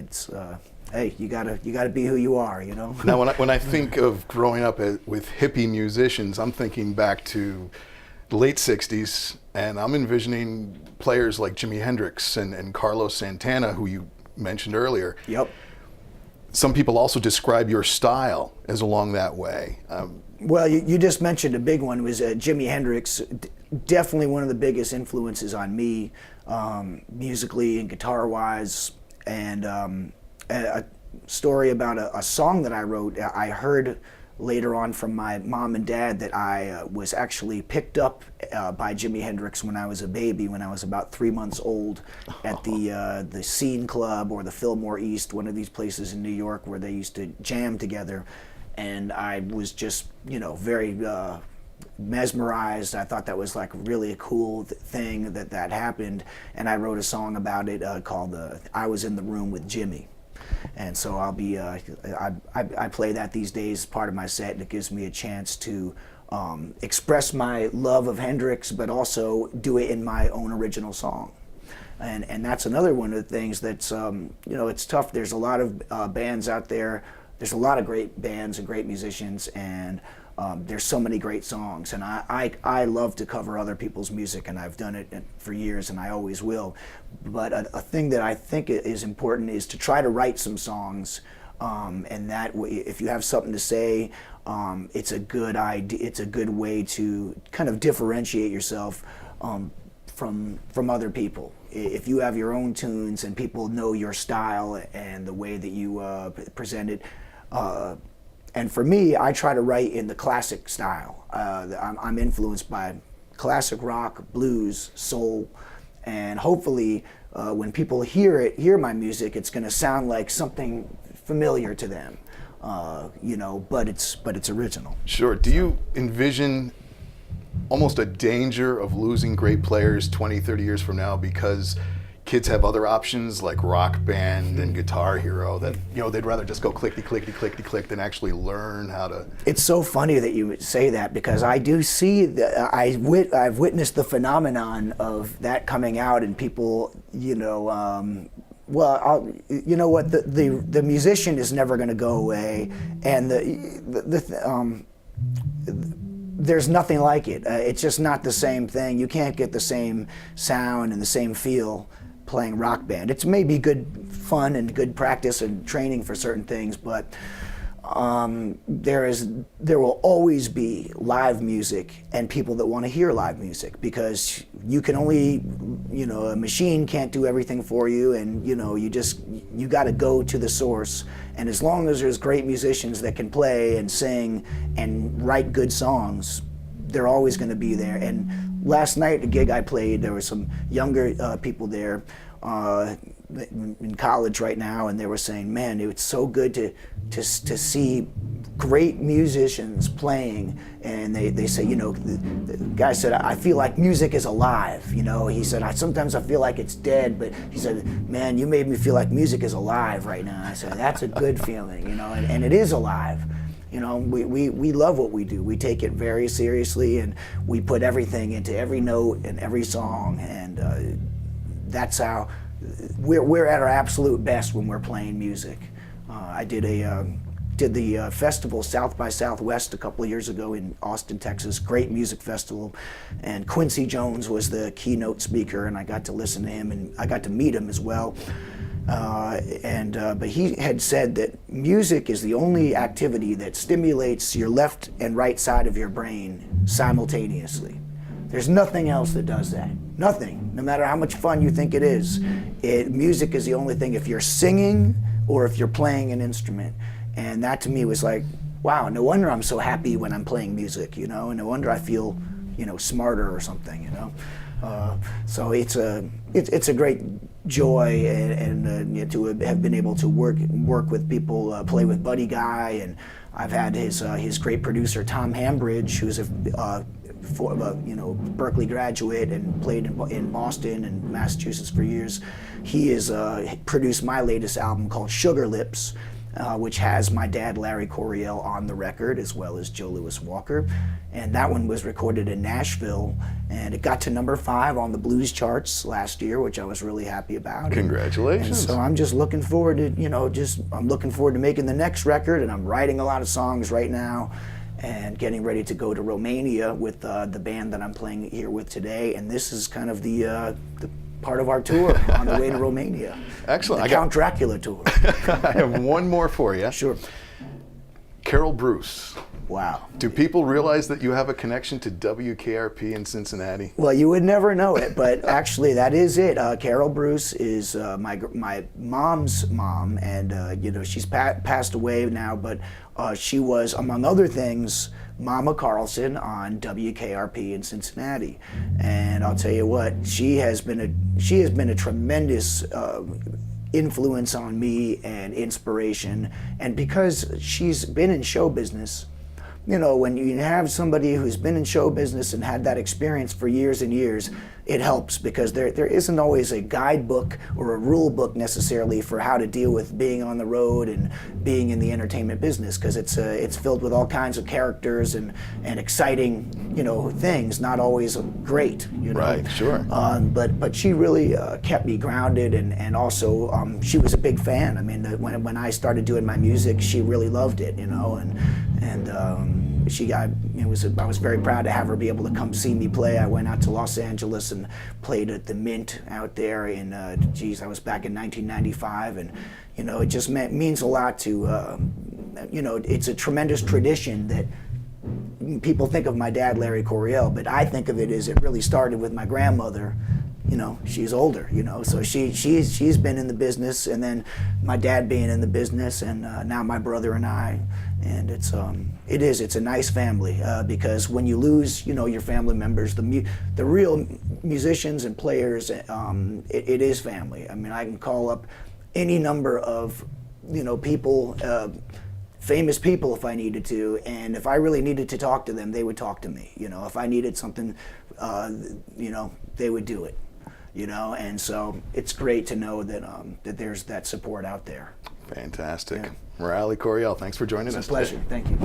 it's hey, you gotta be who you are, you know. Now, when I think of growing up with hippie musicians, I'm thinking back to the late '60s, and I'm envisioning players like Jimi Hendrix and Carlos Santana, who you mentioned earlier. Yep. Some people also describe your style as along that way. Well, you just mentioned a big one was Jimi Hendrix. Definitely one of the biggest influences on me, musically and guitar-wise. And a story about a song that I wrote. I heard later on from my mom and dad that I was actually picked up by Jimi Hendrix when I was a baby, when I was about 3 months old, at the Scene Club or the Fillmore East, one of these places in New York where they used to jam together. And I was just, very mesmerized. I thought that was like really a cool thing that happened. And I wrote a song about it called I Was in the Room with Jimmy. And so I'll be, I play that these days, part of my set, and it gives me a chance to express my love of Hendrix, but also do it in my own original song. And that's another one of the things that's, it's tough. There's a lot of bands out there. There's a lot of great bands and great musicians, and there's so many great songs. And I love to cover other people's music, and I've done it for years, and I always will. But a thing that I think is important is to try to write some songs, and that if you have something to say, it's a good idea. It's a good way to kind of differentiate yourself from other people. If you have your own tunes and people know your style and the way that you present it. And for me, I try to write in the classic style. I'm influenced by classic rock, blues, soul, and hopefully when people hear my music, it's going to sound like something familiar to them, but it's original. Sure. Do you envision almost a danger of losing great players 20, 30 years from now because kids have other options like Rock Band and Guitar Hero that, they'd rather just go clickety, clickety, clickety, click than actually learn how to... It's so funny that you would say that, because I do see, I've witnessed the phenomenon of that coming out, and people, you know what, the musician is never going to go away, and there's nothing like it. It's just not the same thing. You can't get the same sound and the same feel playing Rock Band. It's maybe good fun and good practice and training for certain things, but there will always be live music and people that want to hear live music, because you can only, a machine can't do everything for you, and you got to go to the source. And as long as there's great musicians that can play and sing and write good songs, they're always going to be there. And last night, the gig I played, there were some younger people there in college right now, and they were saying, man, it's so good to see great musicians playing. And they say, the guy said, I feel like music is alive. He said, sometimes I feel like it's dead, but he said, man, you made me feel like music is alive right now. I said, that's a good feeling, and it is alive. We love what we do. We take it very seriously, and we put everything into every note and every song, and that's how we're at our absolute best when we're playing music. I did the festival South by Southwest a couple of years ago in Austin, Texas. Great music festival, and Quincy Jones was the keynote speaker, and I got to listen to him, and I got to meet him as well. But he had said that music is the only activity that stimulates your left and right side of your brain simultaneously. There's nothing else that does that. Nothing. No matter how much fun you think it is. Music is the only thing, if you're singing or if you're playing an instrument. And that to me was like, wow, no wonder I'm so happy when I'm playing music, and no wonder I feel, smarter or something, So it's a great joy, and to have been able to work with people, play with Buddy Guy, and I've had his great producer Tom Hambridge, who's a Berkeley graduate and played in Boston and Massachusetts for years. He has produced my latest album called Sugar Lips. which has my dad, Larry Coryell, on the record, as well as Joe Louis Walker. And that one was recorded in Nashville, and it got to #5 on the blues charts last year, which I was really happy about. Congratulations. And so I'm just looking forward to, I'm looking forward to making the next record, and I'm writing a lot of songs right now and getting ready to go to Romania with the band that I'm playing here with today. And this is kind of the part of our tour on the way to Romania. Excellent. The Count Dracula tour. I have one more for you. Sure. Carol Bruce. Wow. Do people realize that you have a connection to WKRP in Cincinnati? Well, you would never know it, but actually that is it. Carol Bruce is my mom's mom, and she's passed away now, but she was, among other things, Mama Carlson on WKRP in Cincinnati. And I'll tell you what, she has been a tremendous influence on me and inspiration. And because she's been in show business, when you have somebody who's been in show business and had that experience for years and years, it helps, because there isn't always a guidebook or a rule book necessarily for how to deal with being on the road and being in the entertainment business, because it's filled with all kinds of characters and exciting things, not always great. Right, sure. But she really kept me grounded, and also she was a big fan. I mean, when I started doing my music, she really loved it, I was very proud to have her be able to come see me play. I went out to Los Angeles and played at the Mint out there in, I was back in 1995, and it just means a lot to, it's a tremendous tradition that people think of my dad, Larry Coryell, but I think of it as it really started with my grandmother. She's older, so she's been in the business, and then my dad being in the business, and now my brother and I, and it's a nice family, because when you lose, your family members, the real musicians and players, it is family. I mean, I can call up any number of, people, famous people if I needed to, and if I really needed to talk to them, they would talk to me. If I needed something, they would do it. And so it's great to know that that there's that support out there. Fantastic. Yeah. Murali Coryell, thanks for joining us It's a pleasure. today. Thank you.